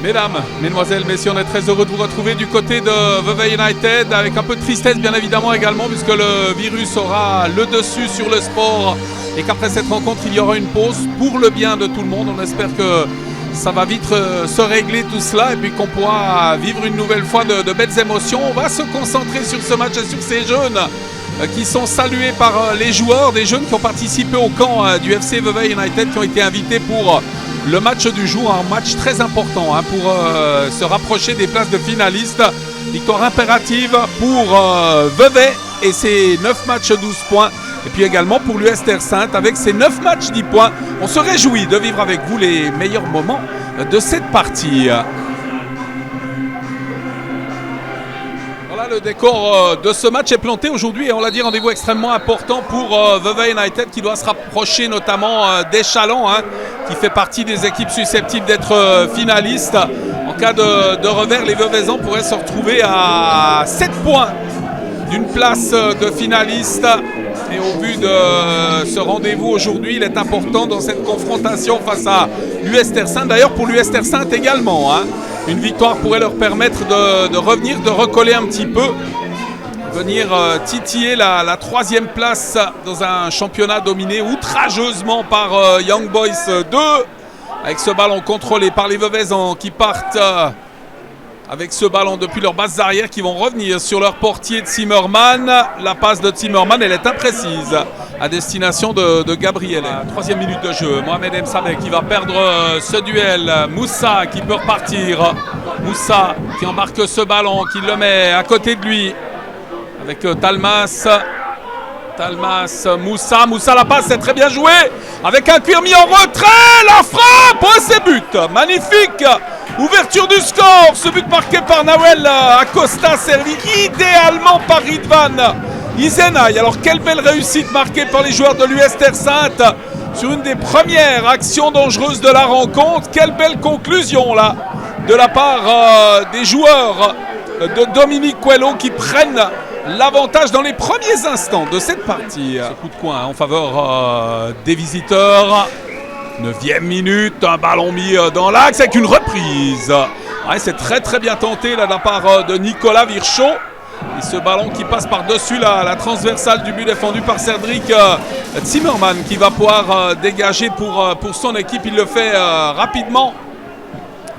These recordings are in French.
Mesdames, mesdemoiselles, messieurs, on est très heureux de vous retrouver du côté de Vevey United avec un peu de tristesse bien évidemment également puisque le virus aura le dessus sur le sport et qu'après cette rencontre il y aura une pause pour le bien de tout le monde. On espère que ça va vite se régler tout cela et puis qu'on pourra vivre une nouvelle fois de belles émotions. On va se concentrer sur ce match et sur ces jeunes qui sont salués par les joueurs, des jeunes qui ont participé au camp du FC Vevey United, qui ont été invités pour le match du jour, un match très important pour se rapprocher des places de finalistes. Victoire impérative pour Vevey et ses 9 matchs 12 points. Et puis également pour l'US Terre Sainte avec ses 9 matchs 10 points. On se réjouit de vivre avec vous les meilleurs moments de cette partie. Voilà, le décor de ce match est planté aujourd'hui et on l'a dit, rendez-vous extrêmement important pour Vevey United qui doit se rapprocher notamment d'Échalon, qui fait partie des équipes susceptibles d'être finalistes. En cas de revers, les Veveysans pourraient se retrouver à 7 points d'une place de finaliste. Et au vu de ce rendez-vous aujourd'hui, il est important dans cette confrontation face à l'US Terre Sainte. D'ailleurs pour l'US Terre Sainte également, une victoire pourrait leur permettre de revenir, de recoller un petit peu, venir titiller la 3e place dans un championnat dominé outrageusement par Young Boys 2. Avec ce ballon contrôlé par les Veveysans qui partent avec ce ballon depuis leurs bases arrières, qui vont revenir sur leur portier de Zimmerman. La passe de Zimmerman, elle est imprécise à destination de Gabriel. 3e minute de jeu, Mohamed Msameh qui va perdre ce duel. Moussa qui peut repartir. Moussa qui embarque ce ballon, qui le met à côté de lui avec Talmas. Talmas, Moussa, la passe, c'est très bien joué avec un cuir mis en retrait, la frappe, c'est but, magnifique, ouverture du score, ce but marqué par Nawel Acosta, servi idéalement par Ridvan Izenaï. Alors quelle belle réussite marquée par les joueurs de l'US Terre Sainte sur une des premières actions dangereuses de la rencontre. Quelle belle conclusion là de la part des joueurs de Dominique Coelho qui prennent l'avantage dans les premiers instants de cette partie. Ce coup de coin en faveur des visiteurs. 9e minute, un ballon mis dans l'axe avec une reprise. Ouais, c'est très bien tenté là, de la part de Nicolas Virchot. Et ce ballon qui passe par-dessus la transversale du but défendu par Cédric Zimmerman qui va pouvoir dégager pour son équipe. Il le fait rapidement.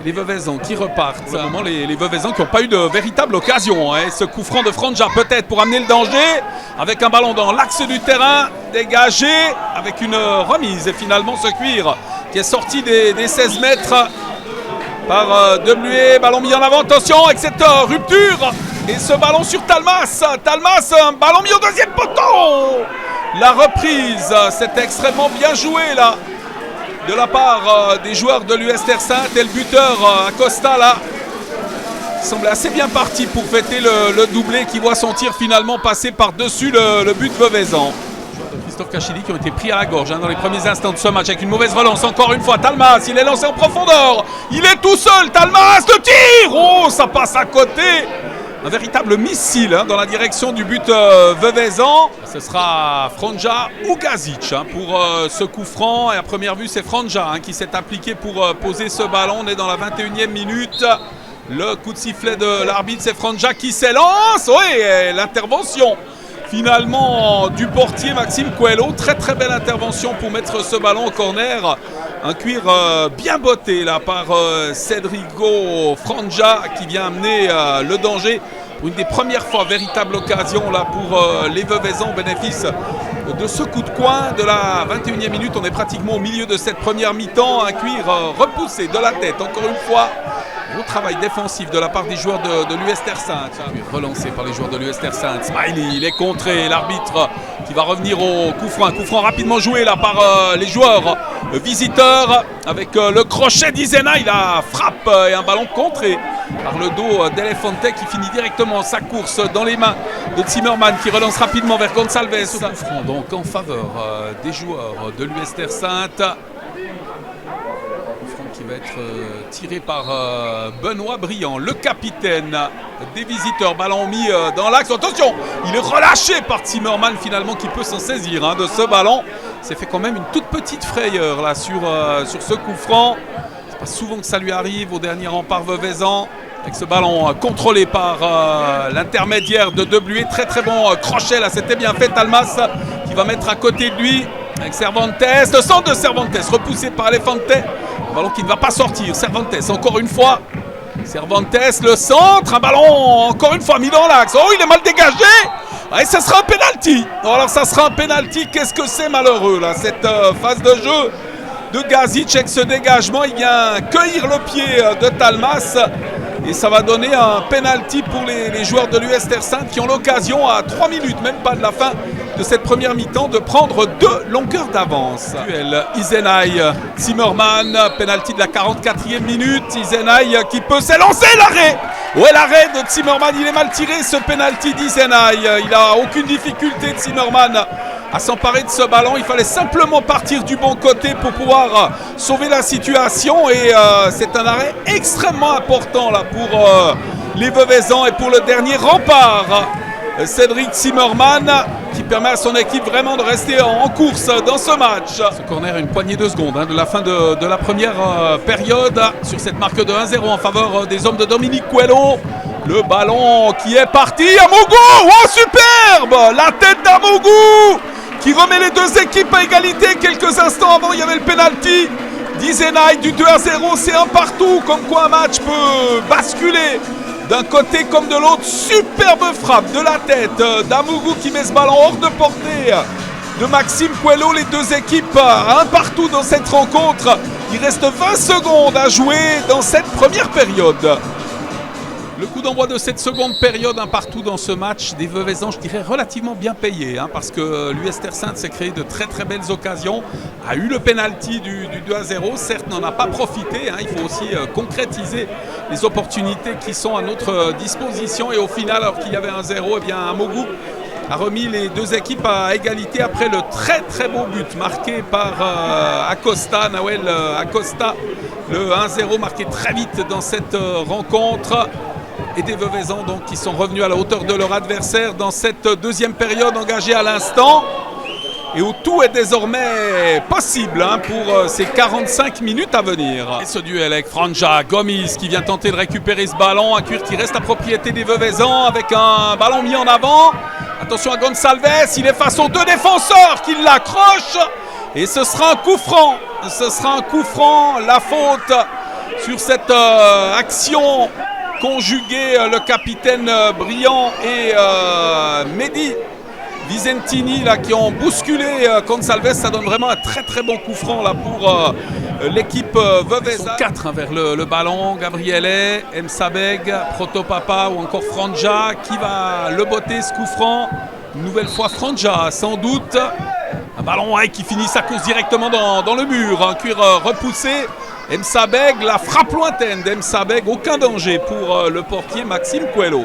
Les Veveysans qui repartent. C'est moment les Veveysans qui n'ont pas eu de véritable occasion. Ce coup franc de Franja peut-être pour amener le danger. Avec un ballon dans l'axe du terrain. Dégagé avec une remise. Et finalement ce cuir qui est sorti des 16 mètres par Demlué. Ballon mis en avant. Attention avec cette rupture. Et ce ballon sur Talmas. Talmas, un ballon mis au 2e poteau. La reprise, c'est extrêmement bien joué là de la part des joueurs de l'US Terre Sainte. Et le buteur Acosta là semble assez bien parti pour fêter le doublé qui voit son tir finalement passer par-dessus le but Veveysan. Christophe Kachili qui ont été pris à la gorge dans les premiers instants de ce match avec une mauvaise relance. Encore une fois Talmas, il est lancé en profondeur, il est tout seul, Talmas, le tir, oh ça passe à côté. Un véritable missile dans la direction du but Veveysan. Ce sera Franja ou Gazic pour ce coup franc. Et à première vue, c'est Franja qui s'est appliqué pour poser ce ballon. On est dans la 21e minute. Le coup de sifflet de l'arbitre, c'est Franja qui s'élance. Oui, l'intervention finalement du portier Maxime Coelho. Très belle intervention pour mettre ce ballon au corner. Un cuir bien botté là par Cédrico Franja qui vient amener le danger pour une des premières fois, véritable occasion là pour les Veveysans au bénéfice de ce coup de coin de la 21e minute. On est pratiquement au milieu de cette première mi-temps. Un cuir repoussé de la tête encore une fois. Gros travail défensif de la part des joueurs de l'US Terre Sainte. Relancé par les joueurs de l'US Terre Sainte. Smiley, il est contré. L'arbitre qui va revenir au coup franc. Un coup franc rapidement joué là par les joueurs visiteurs. Avec le crochet d'Izenaï. La frappe et un ballon contré par le dos d'Elefante qui finit directement sa course dans les mains de Zimmerman qui relance rapidement vers Gonçalves. Ce coup franc donc en faveur des joueurs de l'US Terre Sainte. Qui va être tiré par Benoît Briand, le capitaine des visiteurs. Ballon mis dans l'axe. Attention, il est relâché par Zimmerman finalement qui peut s'en saisir de ce ballon. C'est fait quand même une toute petite frayeur là sur ce coup franc. Pas souvent que ça lui arrive au dernier rempart Veuvezan. Avec ce ballon contrôlé par l'intermédiaire de Debluet. Très très bon crochet là, c'était bien fait. Talmas qui va mettre à côté de lui avec Cervantes. Le centre de Cervantes repoussé par Elefante. Un ballon qui ne va pas sortir. Cervantes encore une fois. Cervantes, le centre, un ballon encore une fois mis dans l'axe. Oh, il est mal dégagé. Et ce sera un penalty. Alors ça sera un penalty. Qu'est-ce que c'est malheureux là, cette phase de jeu de Gazic avec ce dégagement. Il vient cueillir le pied de Talmas. Et ça va donner un penalty pour les joueurs de l'US Terre Sainte qui ont l'occasion à 3 minutes, même pas de la fin de cette première mi-temps, de prendre 2 longueurs d'avance. Duel Izenay, Zimmermann, penalty de la 44e minute. Izenay qui peut s'élancer, l'arrêt. Ouais, l'arrêt de Zimmermann, il est mal tiré ce penalty d'Izenay. Il n'a aucune difficulté de Zimmermann à s'emparer de ce ballon. Il fallait simplement partir du bon côté pour pouvoir sauver la situation. Et c'est un arrêt extrêmement important là pour les Veuvezans et pour le dernier rempart. Cédric Zimmermann qui permet à son équipe vraiment de rester en course dans ce match. Ce corner, une poignée de secondes de la fin de la première période sur cette marque de 1-0 en faveur des hommes de Dominique Coelho. Le ballon qui est parti. Amougou, oh superbe, la tête d'Amougou qui remet les deux équipes à égalité. Quelques instants avant, il y avait le penalty d'Izenay du 2-0. C'est un partout, comme quoi un match peut basculer d'un côté comme de l'autre. Superbe frappe de la tête d'Amougou qui met ce ballon hors de portée de Maxime Coelho. Les deux équipes un partout dans cette rencontre. Il reste 20 secondes à jouer dans cette première période. Le coup d'envoi de cette seconde période, un partout dans ce match, des Veuvezans, je dirais, relativement bien payés, parce que l'US Terre Sainte s'est créé de très très belles occasions, a eu le penalty du 2-0, certes n'en a pas profité, il faut aussi concrétiser les opportunités qui sont à notre disposition, et au final, alors qu'il y avait 1-0, eh bien Amougou a remis les deux équipes à égalité après le très très beau but marqué par Acosta, Nawel Acosta, le 1-0 marqué très vite dans cette rencontre. Et des Veuvezans donc qui sont revenus à la hauteur de leur adversaire dans cette deuxième période engagée à l'instant et où tout est désormais possible pour ces 45 minutes à venir. Et ce duel avec Franja Gomis qui vient tenter de récupérer ce ballon, un cuir qui reste à propriété des Veuvezans avec un ballon mis en avant. Attention à Gonçalves, il est face aux deux défenseurs qui l'accrochent et ce sera un coup franc. Ce sera un coup franc, la faute sur cette action conjugué le capitaine Briand et Mehdi Vicentini là, qui ont bousculé Gonçalves. Ça donne vraiment un très très bon coup franc là, pour l'équipe Veuvezan. 4 vers le ballon, Gabriele, Msabeg, Protopapa ou encore Franja qui va le botter ce coup franc. Une nouvelle fois Franja sans doute. Un ballon qui finit sa course directement dans le mur, un cuir repoussé. Msabeg, la frappe lointaine d'Msabeg, aucun danger pour le portier Maxime Coelho.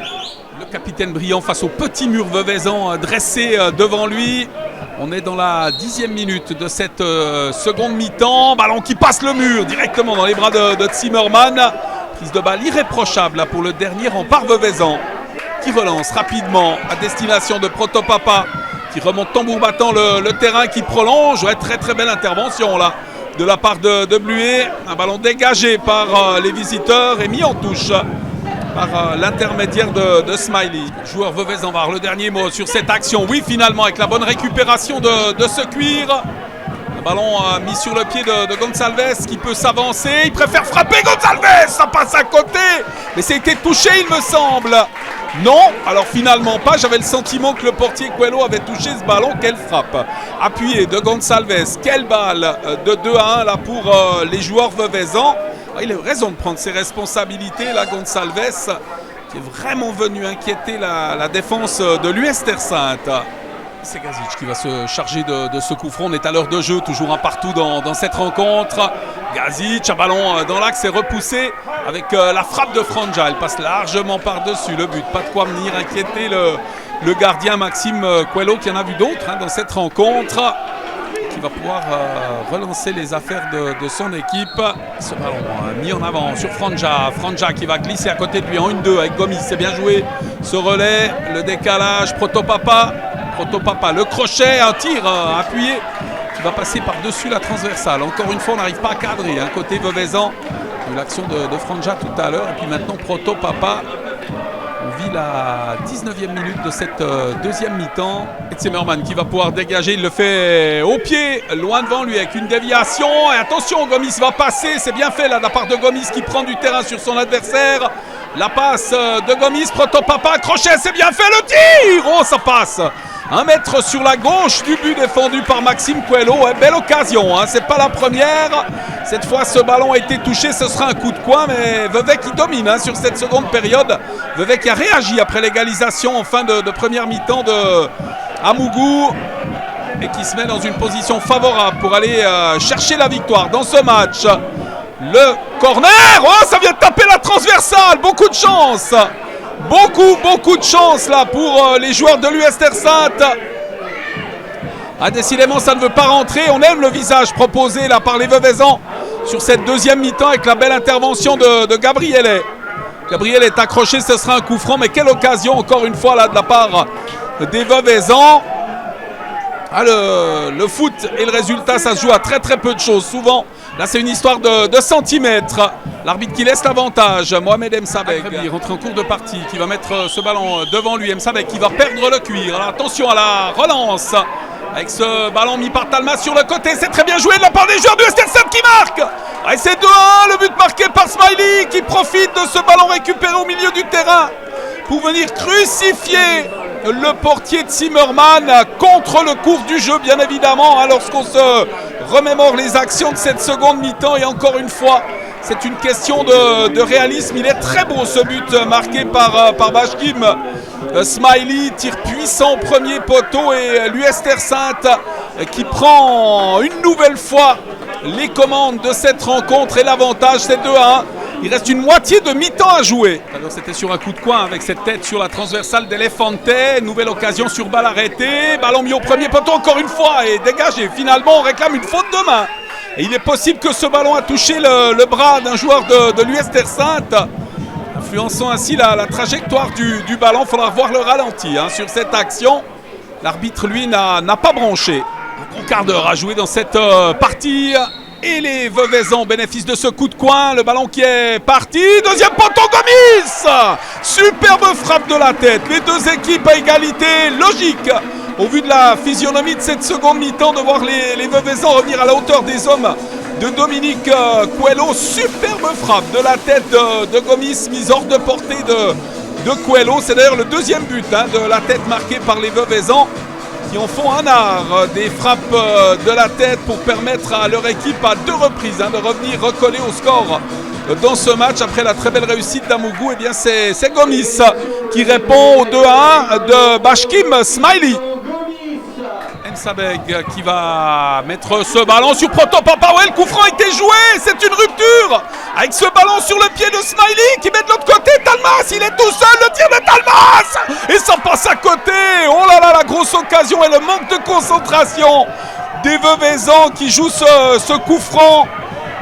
Le capitaine Briand face au petit mur Veuvezan dressé devant lui. On est dans la 10e minute de cette seconde mi-temps. Ballon qui passe le mur directement dans les bras de Zimmermann. Prise de balle irréprochable là, pour le dernier rempart Veuvezan qui relance rapidement à destination de Protopapa qui remonte tambour battant le terrain, qui prolonge. Ouais, très très belle intervention là de la part de Bluet. Un ballon dégagé par les visiteurs et mis en touche par l'intermédiaire de Smiley. Joueur Veuvezan va avoir le dernier mot sur cette action. Oui, finalement, avec la bonne récupération de ce cuir. Un ballon mis sur le pied de Gonçalves qui peut s'avancer. Il préfère frapper Gonçalves. Ça passe à côté. Mais c'était touché, il me semble. Non, alors finalement pas. J'avais le sentiment que le portier Coelho avait touché ce ballon. Quelle frappe appuyée de Gonçalves. Quelle balle de 2-1 là pour les joueurs Veuvezan. Il a eu raison de prendre ses responsabilités là, Gonçalves, qui est vraiment venu inquiéter la défense de l'US Terre Sainte. C'est Gazic qui va se charger de ce coup franc. On est à l'heure de jeu, toujours un partout dans cette rencontre. Gazic, un ballon dans l'axe est repoussé avec la frappe de Franja. Elle passe largement par-dessus le but. Pas de quoi venir inquiéter le gardien Maxime Coelho, qui en a vu d'autres dans cette rencontre. Qui va pouvoir relancer les affaires de son équipe. Ce ballon mis en avant sur Franja. Franja qui va glisser à côté de lui en 1-2 avec Gomis. C'est bien joué. Ce relais, le décalage, Protopapa, le crochet, un tir appuyé qui va passer par-dessus la transversale. Encore une fois, on n'arrive pas à cadrer. Côté Veuvezan, eu l'action de Franja tout à l'heure. Et puis maintenant, Proto Papa. On vit la 19e minute de cette deuxième mi-temps. Et Zimmerman qui va pouvoir dégager. Il le fait au pied, loin devant lui avec une déviation. Et attention, Gomis va passer. C'est bien fait là de la part de Gomis qui prend du terrain sur son adversaire. La passe de Gomis, Proto Papa, crochet, c'est bien fait, le tir. Oh, ça passe. 1 mètre sur la gauche du but défendu par Maxime Coelho. Belle occasion, hein. C'est pas la première. Cette fois, ce ballon a été touché. Ce sera un coup de coin, mais Vevey qui domine hein, sur cette seconde période. Vevey qui a réagi après l'égalisation en fin de première mi-temps de Amougou et qui se met dans une position favorable pour aller chercher la victoire dans ce match. Le corner, oh, ça vient de taper la transversale. Beaucoup de chance. Beaucoup de chance là pour les joueurs de l'US Terre Sainte. Ah, décidément, ça ne veut pas rentrer. On aime le visage proposé là par les Veuvaisans sur cette deuxième mi-temps avec la belle intervention de Gabriel. Gabriel est accroché, ce sera un coup franc. Mais quelle occasion encore une fois là de la part des Veuvaisans. Ah, le foot et le résultat, ça se joue à très peu de choses. Souvent, là c'est une histoire de centimètres. L'arbitre qui laisse l'avantage, Mohamed Msabek. Il rentre en cours de partie, qui va mettre ce ballon devant lui. Msabek qui va perdre le cuir. Alors attention à la relance. Avec ce ballon mis par Talma sur le côté. C'est très bien joué de la part des joueurs du Estersad qui marque. Et c'est 2-1, le but marqué par Smiley qui profite de ce ballon récupéré au milieu du terrain pour venir crucifier le portier de Zimmerman contre le cours du jeu, bien évidemment, hein, lorsqu'on se remémore les actions de cette seconde mi-temps. Et encore une fois, c'est une question de réalisme. Il est très beau ce but marqué par Bashkim. Smiley, tir puissant au premier poteau et l'US Terre Sainte qui prend une nouvelle fois les commandes de cette rencontre et l'avantage, c'est 2-1. Il reste une moitié de mi-temps à jouer. Alors c'était sur un coup de coin avec cette tête sur la transversale d'Elefante. Nouvelle occasion sur balle arrêtée. Ballon mis au premier poteau encore une fois et dégagé. Finalement, on réclame une faute de main. Et il est possible que ce ballon a touché le bras d'un joueur de l'US Terre Sainte, influençant ainsi la trajectoire du ballon. Il faudra voir le ralenti hein, sur cette action. L'arbitre, lui, n'a pas branché. Un bon quart d'heure à jouer dans cette partie. Et les Veuvaisans bénéficient de ce coup de coin. Le ballon qui est parti. Deuxième poteau, Gomis. Superbe frappe de la tête. Les deux équipes à égalité. Logique, au vu de la physionomie de cette seconde mi-temps, de voir les Veuvaisans revenir à la hauteur des hommes de Dominique Coelho. Superbe frappe de la tête de Gomis, mise hors de portée de Coelho. C'est d'ailleurs le deuxième but hein, de la tête marqué par les Veuvaisans, qui en font un art des frappes de la tête pour permettre à leur équipe à 2 reprises hein, de revenir recoller au score dans ce match. Après la très belle réussite d'Amougou, eh bien c'est Gomis qui répond au 2-1 de Bashkim Smiley. Msabek qui va mettre ce ballon sur Proto Papa. Ouais, le coup franc a été joué, c'est une rupture avec ce ballon sur le pied de Smiley qui met de l'autre côté. Talmas, il est tout seul, le tir de Talmas et ça passe à côté. Oh là là, la grosse occasion et le manque de concentration des Veuvaisans qui jouent ce coup franc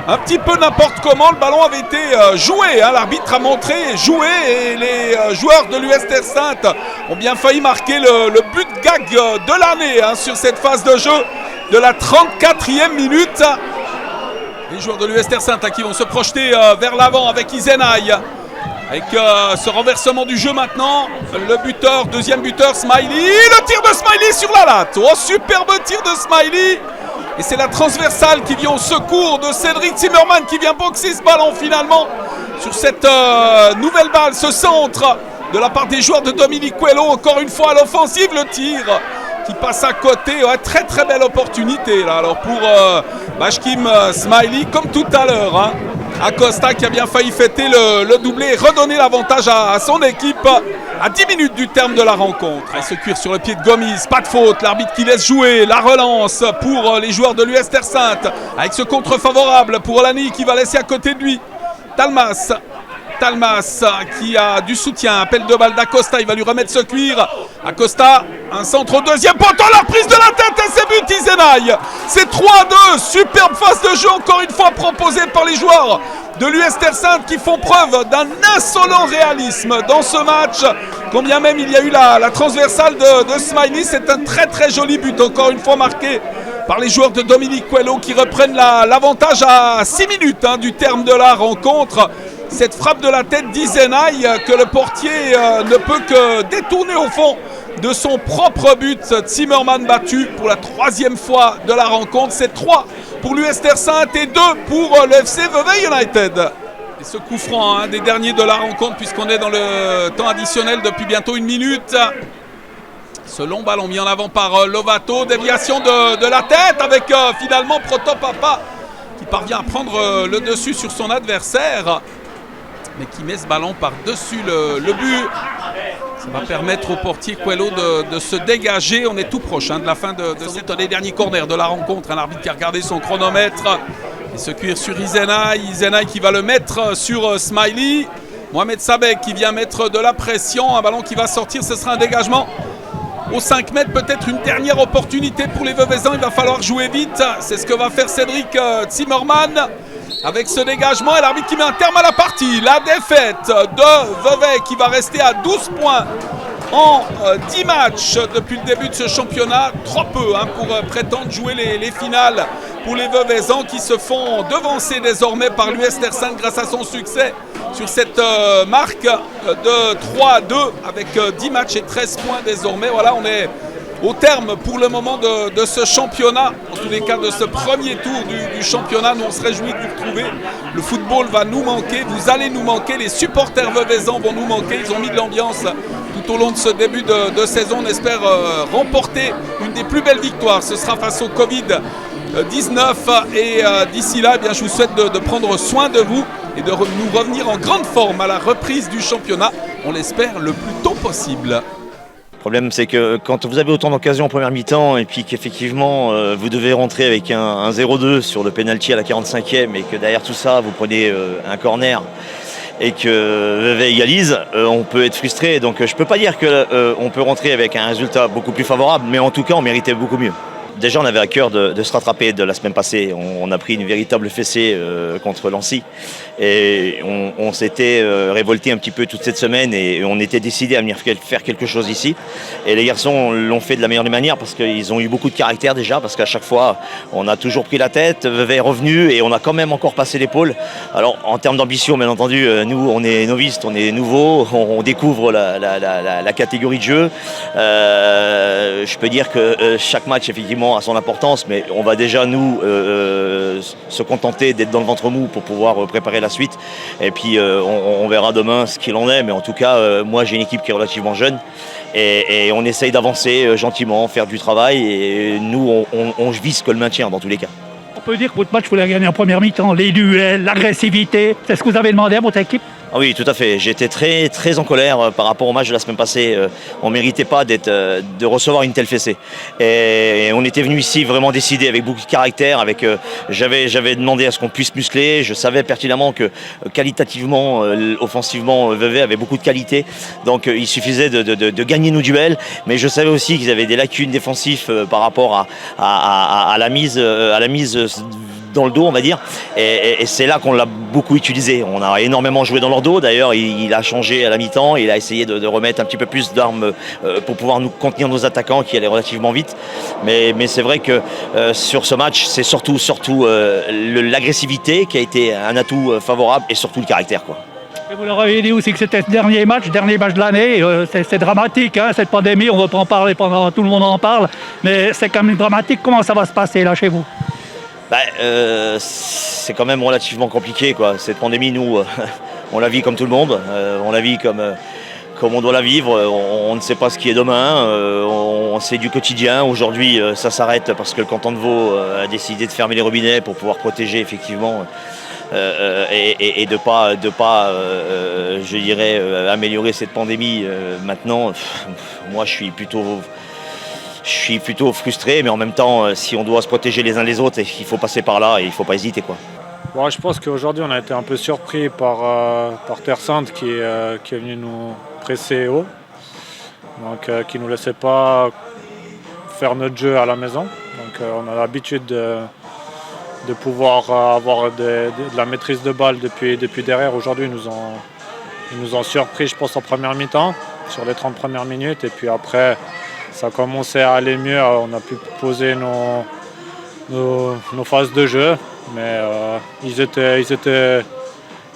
un petit peu n'importe comment. Le ballon avait été joué, hein. L'arbitre a montré joué et les joueurs de l'US Terre Sainte ont bien failli marquer le but gag de l'année hein, sur cette phase de jeu de la 34e minute. Les joueurs de l'US Terre Sainte hein, qui vont se projeter vers l'avant avec Izenaï. Avec ce renversement du jeu maintenant, le buteur, deuxième buteur, Smiley. Le tir de Smiley sur la latte. Oh, superbe tir de Smiley. Et c'est la transversale qui vient au secours de Cédric Zimmerman qui vient boxer ce ballon finalement sur cette nouvelle balle, ce centre de la part des joueurs de Dominique Coelho. Encore une fois à l'offensive, le tir qui passe à côté. Ouais, très belle opportunité là. Alors pour Bashkim Smiley, comme tout à l'heure, hein, Acosta qui a bien failli fêter le doublé et redonner l'avantage à son équipe à 10 minutes du terme de la rencontre. Et ce cuir sur le pied de Gomis, pas de faute, l'arbitre qui laisse jouer, la relance pour les joueurs de l'US Terre Sainte avec ce contre favorable pour Olani qui va laisser à côté de lui Talmas qui a du soutien, appel de balle d'Acosta, il va lui remettre ce cuir. Acosta, un centre au deuxième poteau, la prise de la tête et c'est but Izenaï. C'est 3-2, superbe phase de jeu encore une fois proposée par les joueurs de l'US Terre Sainte qui font preuve d'un insolent réalisme dans ce match. Combien même il y a eu la transversale de Smiley, c'est un très joli but encore une fois marqué par les joueurs de Dominique Coelho qui reprennent l'avantage à 6 minutes du terme de la rencontre. Cette frappe de la tête d'Izenay que le portier ne peut que détourner au fond de son propre but. Zimmerman battu pour la 3e fois de la rencontre. C'est 3 pour l'US Terre Sainte et 2 pour le FC Vevey United. Et ce coup franc, des derniers de la rencontre, puisqu'on est dans le temps additionnel depuis bientôt 1 minute. Ce long ballon mis en avant par Lovato. Déviation de la tête avec finalement Protopapa qui parvient à prendre le dessus sur son adversaire, mais qui met ce ballon par-dessus le but. Ça va permettre au portier Coelho de se dégager. On est tout proche de la fin de cet des derniers corners de la rencontre. Un arbitre qui a regardé son chronomètre et se cuire sur Izenay. Izenay qui va le mettre sur Smiley. Mohamed Sabek qui vient mettre de la pression. Un ballon qui va sortir, ce sera un dégagement aux 5 mètres. Peut-être une dernière opportunité pour les Veuvezans. Il va falloir jouer vite. C'est ce que va faire Cédric Zimmerman. Avec ce dégagement et l'arbitre qui met un terme à la partie. La défaite de Vevey qui va rester à 12 points en 10 matchs depuis le début de ce championnat. Trop peu pour prétendre jouer les finales pour les Veuvezans qui se font devancer désormais par l'US Terre Sainte grâce à son succès sur cette marque de 3-2 avec 10 matchs et 13 points désormais. Voilà, on est au terme pour le moment de ce championnat, en tous les cas de ce premier tour du championnat. Nous on se réjouit de vous retrouver. Le football va nous manquer, vous allez nous manquer, les supporters veuvezans vont nous manquer. Ils ont mis de l'ambiance tout au long de ce début de saison. On espère remporter une des plus belles victoires. Ce sera face au Covid-19 et d'ici là, je vous souhaite de prendre soin de vous et de nous revenir en grande forme à la reprise du championnat. On l'espère le plus tôt possible. Le problème, c'est que quand vous avez autant d'occasions en première mi-temps et puis qu'effectivement vous devez rentrer avec un 0-2 sur le pénalty à la 45e et que derrière tout ça vous prenez un corner et que Vevey égalise, on peut être frustré. Donc je ne peux pas dire qu'on peut rentrer avec un résultat beaucoup plus favorable, mais en tout cas on méritait beaucoup mieux. Déjà, on avait à cœur de se rattraper de la semaine passée. On a pris une véritable fessée contre Lancy. Et on s'était révolté un petit peu toute cette semaine et on était décidé à venir faire quelque chose ici. Et les garçons l'ont fait de la meilleure des manières parce qu'ils ont eu beaucoup de caractère déjà, parce qu'à chaque fois, on a toujours pris la tête, Vevey est revenu et on a quand même encore passé l'épaule. Alors, en termes d'ambition, bien entendu, nous, on est novices, on est nouveaux, on découvre la catégorie de jeu. Je peux dire que chaque match, effectivement, a son importance, mais on va déjà nous se contenter d'être dans le ventre mou pour pouvoir préparer la suite et puis on verra demain ce qu'il en est, mais en tout cas moi j'ai une équipe qui est relativement jeune et on essaye d'avancer gentiment, faire du travail et nous on vise que le maintien dans tous les cas. On peut dire que votre match vous l'avez gagné en première mi-temps, les duels, l'agressivité, c'est ce que vous avez demandé à votre équipe? Ah oui, tout à fait. J'étais très, très en colère par rapport au match de la semaine passée. On ne méritait pas de recevoir une telle fessée. Et on était venu ici vraiment décidé, avec beaucoup de caractère. J'avais demandé à ce qu'on puisse muscler. Je savais pertinemment que qualitativement, offensivement, Vevey avait beaucoup de qualité. Donc il suffisait de gagner nos duels. Mais je savais aussi qu'ils avaient des lacunes défensives par rapport à la mise dans le dos, on va dire, et c'est là qu'on l'a beaucoup utilisé. On a énormément joué dans leur dos. D'ailleurs, il a changé à la mi-temps, il a essayé de remettre un petit peu plus d'armes pour pouvoir nous contenir nos attaquants qui allaient relativement vite. Mais c'est vrai que sur ce match, c'est surtout l'agressivité qui a été un atout favorable et surtout le caractère, quoi. Et vous leur avez dit aussi que c'était ce dernier match de l'année. C'est dramatique, cette pandémie, on ne va pas en parler pendant tout le monde en parle, mais c'est quand même dramatique. Comment ça va se passer là chez vous? C'est quand même relativement compliqué, quoi. Cette pandémie, nous, on la vit comme tout le monde, on la vit comme on doit la vivre, on ne sait pas ce qui est demain, c'est du quotidien. Aujourd'hui, ça s'arrête parce que le canton de Vaud a décidé de fermer les robinets pour pouvoir protéger effectivement et de pas je dirais, améliorer cette pandémie maintenant. Moi, je suis plutôt frustré, mais en même temps, si on doit se protéger les uns les autres, il faut passer par là et il ne faut pas hésiter, quoi. Bon, je pense qu'aujourd'hui, on a été un peu surpris par Terre Sainte qui est venu nous presser haut, donc qui ne nous laissait pas faire notre jeu à la maison. Donc on a l'habitude de pouvoir avoir de la maîtrise de balle depuis derrière. Aujourd'hui, ils nous ont surpris, je pense, en première mi-temps, sur les 30 premières minutes, et puis après, ça a commencé à aller mieux. On a pu poser nos phases de jeu, mais ils étaient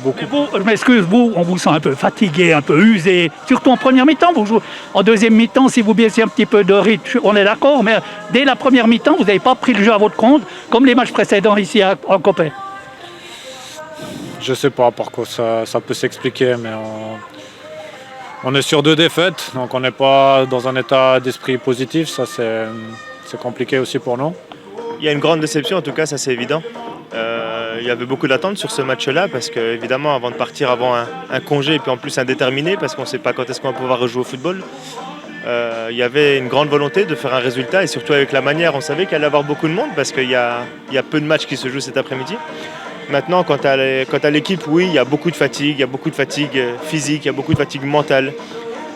beaucoup. Mais vous, je m'excuse, vous, on vous sent un peu fatigué, un peu usé, surtout en première mi-temps. Vous jouez en deuxième mi-temps, si vous baissez un petit peu de rythme, on est d'accord, mais dès la première mi-temps, vous n'avez pas pris le jeu à votre compte, comme les matchs précédents ici en Copé. Je sais pas pourquoi ça peut s'expliquer, mais on est sur 2 défaites, donc on n'est pas dans un état d'esprit positif, ça c'est compliqué aussi pour nous. Il y a une grande déception, en tout cas, ça c'est évident. Il y avait beaucoup d'attentes sur ce match-là parce que, évidemment, avant de partir, avant un congé et puis en plus indéterminé, parce qu'on ne sait pas quand est-ce qu'on va pouvoir rejouer au football, il y avait une grande volonté de faire un résultat et surtout avec la manière, on savait qu'il allait y avoir beaucoup de monde parce qu'il y a peu de matchs qui se jouent cet après-midi. Maintenant, quant à l'équipe, oui, il y a beaucoup de fatigue, il y a beaucoup de fatigue physique, il y a beaucoup de fatigue mentale.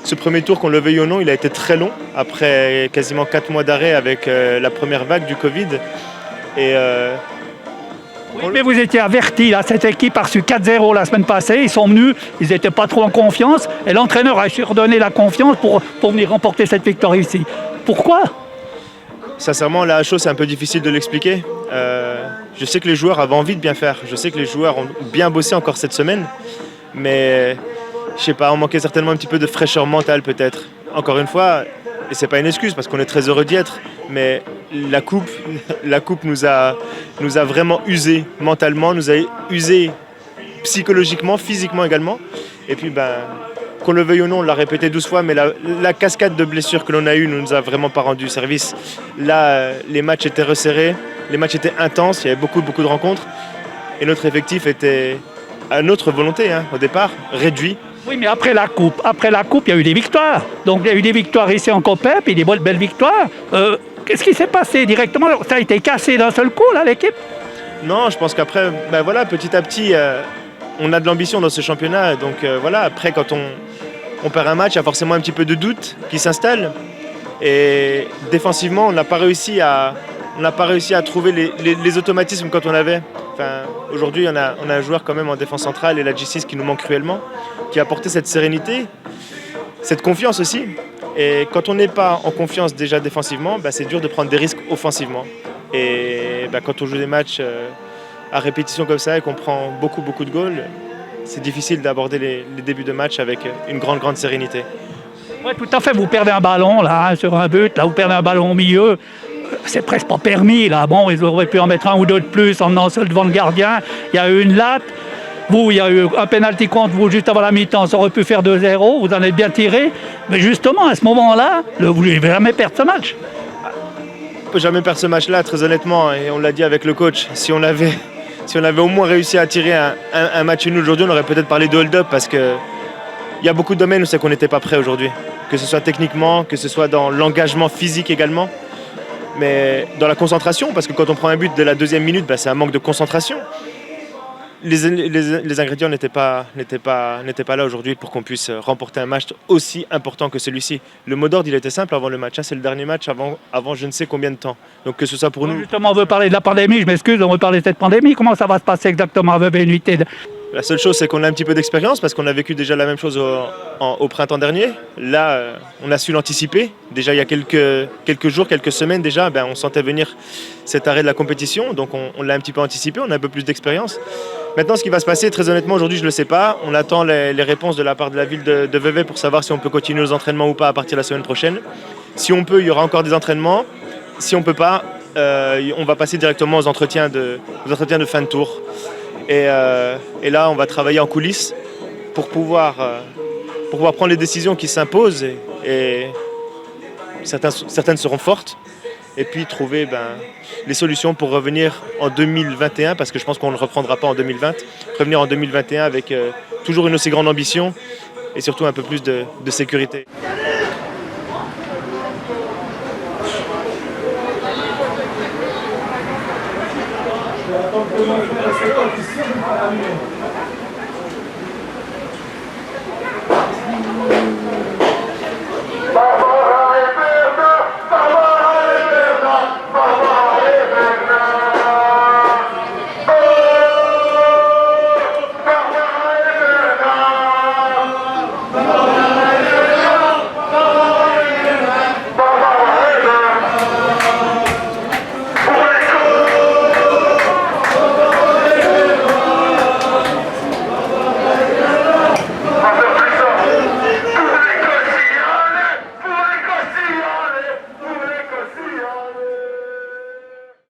Ce premier tour, qu'on le veuille ou non, il a été très long, après quasiment 4 mois d'arrêt avec la première vague du Covid. Et, Oui, mais vous étiez averti, là, cette équipe a reçu 4-0 la semaine passée, ils sont venus, ils n'étaient pas trop en confiance, et l'entraîneur a redonné la confiance pour venir remporter cette victoire ici. Pourquoi ? Sincèrement, la chose, c'est un peu difficile de l'expliquer. Je sais que les joueurs avaient envie de bien faire, je sais que les joueurs ont bien bossé encore cette semaine, mais je sais pas, on manquait certainement un petit peu de fraîcheur mentale peut-être. Encore une fois, et c'est pas une excuse parce qu'on est très heureux d'y être, mais la coupe nous a vraiment usé mentalement, nous a usé psychologiquement, physiquement également. Et puis qu'on le veuille ou non, on l'a répété 12 fois, mais la cascade de blessures que l'on a eues ne nous a vraiment pas rendu service. Là, les matchs étaient resserrés, les matchs étaient intenses, il y avait beaucoup de rencontres. Et notre effectif était à notre volonté, au départ, réduit. Oui, mais après la coupe, il y a eu des victoires. Donc il y a eu des victoires ici en Copé, puis des belles victoires. Qu'est-ce qui s'est passé directement ? Ça a été cassé d'un seul coup, là, l'équipe ? Non, je pense qu'après, petit à petit, on a de l'ambition dans ce championnat. Donc après, quand on perd un match, il y a forcément un petit peu de doute qui s'installe. Et défensivement, on n'a pas réussi à trouver les automatismes quand on avait. Aujourd'hui, on a un joueur quand même en défense centrale et la G6 qui nous manque cruellement, qui a apporté cette sérénité, cette confiance aussi. Et quand on n'est pas en confiance déjà défensivement, c'est dur de prendre des risques offensivement. Et quand on joue des matchs à répétition comme ça et qu'on prend beaucoup de goals, c'est difficile d'aborder les débuts de match avec une grande sérénité. Oui, tout à fait. Vous perdez un ballon là sur un but, là vous perdez un ballon au milieu. C'est presque pas permis là. Bon, ils auraient pu en mettre un ou deux de plus en menant seul devant le gardien. Il y a eu une latte. Vous, il y a eu un pénalty contre vous juste avant la mi-temps. Ça aurait pu faire 2-0. Vous en êtes bien tiré. Mais justement, à ce moment-là, vous ne voulez jamais perdre ce match. On ne peut jamais perdre ce match-là, très honnêtement. Et on l'a dit avec le coach. Si on avait au moins réussi à tirer un match nul aujourd'hui, on aurait peut-être parlé de hold-up parce qu'il y a beaucoup de domaines où c'est qu'on n'était pas prêt aujourd'hui. Que ce soit techniquement, que ce soit dans l'engagement physique également. Mais dans la concentration, parce que quand on prend un but dès la 2e minute, c'est un manque de concentration. Les ingrédients n'étaient pas là aujourd'hui pour qu'on puisse remporter un match aussi important que celui-ci. Le mot d'ordre, il était simple avant le match. C'est le dernier match avant je ne sais combien de temps. Donc que ce soit pour nous... Justement, on veut parler de la pandémie. Je m'excuse, on veut parler de cette pandémie. Comment ça va se passer exactement à Vevey-Unité ? La seule chose, c'est qu'on a un petit peu d'expérience parce qu'on a vécu déjà la même chose au printemps dernier. Là, on a su l'anticiper. Déjà, il y a quelques jours, quelques semaines déjà, on sentait venir cet arrêt de la compétition. Donc, on l'a un petit peu anticipé, on a un peu plus d'expérience. Maintenant, ce qui va se passer, très honnêtement, aujourd'hui, je ne le sais pas. On attend les réponses de la part de la ville de Vevey pour savoir si on peut continuer nos entraînements ou pas à partir de la semaine prochaine. Si on peut, il y aura encore des entraînements. Si on ne peut pas, on va passer directement aux entretiens de fin de tour. Et là, on va travailler en coulisses pour pouvoir prendre les décisions qui s'imposent. Et certaines seront fortes. Et puis trouver les solutions pour revenir en 2021, parce que je pense qu'on ne reprendra pas en 2020. Revenir en 2021 avec toujours une aussi grande ambition et surtout un peu plus de sécurité.